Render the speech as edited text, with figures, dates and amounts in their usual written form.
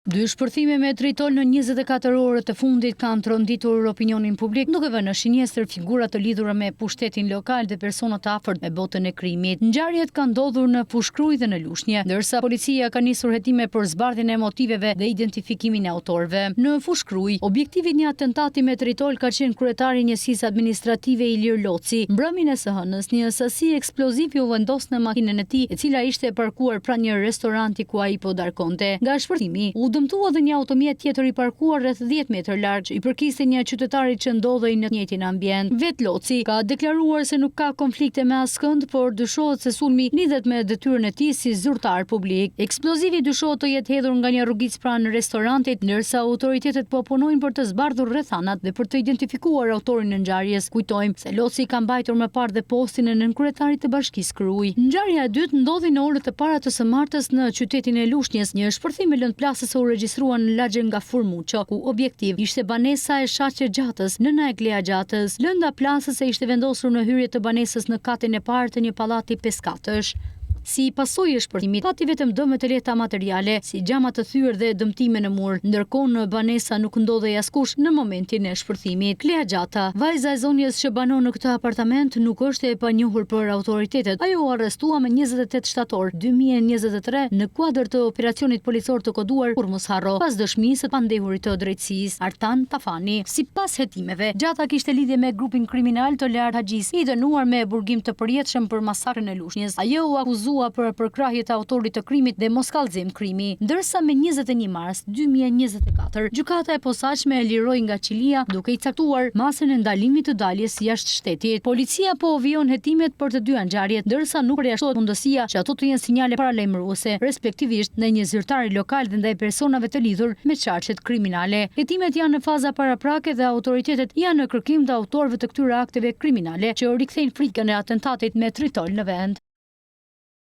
Dy shpërthime me tritol në 24 orët të fundit kanë tronditur opinionin publik, duke vënë në shinjestër figura të lidhura me pushtetin lokal dhe persona të afërt me botën e krimit. Ngjarjet kanë ndodhur në Fushkruj dhe në Lushnjë, ndërsa policia ka nisur hetime për zbardhjen e motiveve dhe identifikimin e autorëve. Në Fushkruj, objektivi i një atentati me tritol ka qenë kryetari i njësisë administrative Ilir Loci. Mbrëmjen e së hënës, një sasi eksplozive u vendos në makinën e tij, e cila ishte parkuar pranë një restoranti ku ai po darkonte. Nga shpërthimi, dëmtua dhe një automjet tjetër i parkuar rreth 10 metër larg, i përkiste një qytetari që ndodhej në të njëjtin ambient. Vet Loci ka deklaruar se nuk ka konflikte me askënd, por dyshohet se sulmi lidhet me detyrën e tij si zyrtar publik. Eksplozivi dyshohet të jetë hedhur nga një rrugicë pranë restorantit, ndërsa autoritetet po punojnë për të zbardhur rrethanat dhe për të identifikuar autorin e ngjarjes. Kujtojmë se Loci ka mbajtur më parë dhe postin e nënkyetarit të Bashkisë Kruj. Ngjarja e dytë ndodhi në orët e para të së martës në qytetin e Lushnjës, një shpërthim me lëndë plasës u regjistruan në lagjen nga Furmuço, ku objektiv ishte banesa e Shaqe Gjatës, nëna e Klea Gjatës. Lënda plasës e ishte vendosur në hyrje të banesës në katin e parë të një pallati peskatësh. Si pasojë e shpërthimit, pati vetëm dëme të lehta materiale, si xhama të thyer dhe dëmtime në mur, ndërkohë në banesa nuk ndodhej askush në momentin e shpërthimit. Klea Gjata, vajza e zonjës që banon në këtë apartament, nuk është e panjohur për autoritetet. Ajo u arrestua me 28 shtator 2023 në kuadër të operacionit policor të koduar Kurmosharro, pas dëshmisë së pandehurit të drejtësisë, Artan Tafani. Sipas hetimeve, Gjata kishte lidhje me grupin kriminal të Lar Haxhis, i dënuar me burgim të përjetshëm për masakrën e Lushnjës. Ajo u akuzua për përkrahje të autorit të krimit dhe moskallëzim krimi, ndërsa me 21 mars 2024 gjykata e posaçme e liroi nga Qilia duke i caktuar masën e ndalimit të daljes jashtë shtetit. Policia po vijon hetimet për të dyja ngjarjet, ndërsa nuk përjashtohet mundësia që ato të jenë sinjale paralajmëruese, respektivisht ndaj një zyrtari lokal dhe ndaj personave të lidhur me çarqet kriminale. Hetimet janë në faza paraprake dhe autoritetet janë në kërkim të autorëve të këtyre akteve kriminale që rikthejnë frikën e atentatit me tritol në vend.